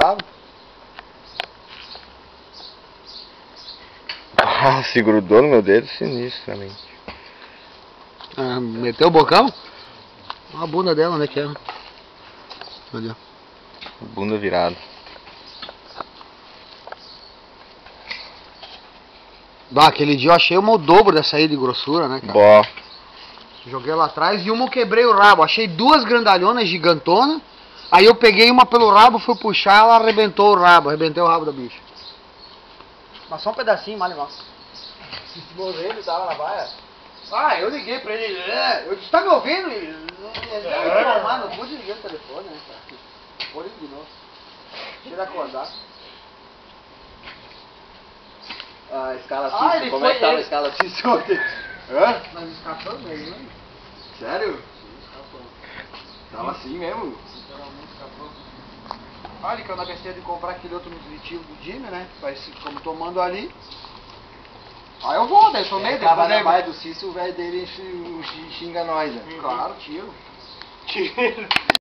rabo. Ah, se grudou no meu dedo sinistramente. Ah, meteu o bocão? Olha a bunda dela, onde é que é? Olha. Bunda virada. Bah, aquele dia eu achei uma o dobro dessa aí de grossura, né, cara? Bó. Joguei lá atrás e uma eu quebrei o rabo. Achei duas grandalhonas gigantonas. Aí eu peguei uma pelo rabo, fui puxar, ela arrebentou o rabo. Arrebentei o rabo da bicha. Mas só um pedacinho, mal igual. Morrendo, tava na baia. Ah, eu liguei pra ele. Eu disse, tá me ouvindo? Ele não pude ligar o telefone, né, cara? Por isso de novo. Deixa ele acordar. A escala Ah, Cis, ele como foi é que tava ele. a escala Cis ontem? Hã? Nós escapamos ele, né? Sério? Escapamos. Tava assim mesmo? Literalmente escapou. Olha que eu não gastei de comprar aquele outro nutritivo do Jimmy, né? Parece como tomando ali. Aí eu vou, daí eu tomei, Tava depois na daí... baia do Cício, o velho dele xinga nós, né? Claro, tiro. Tiro.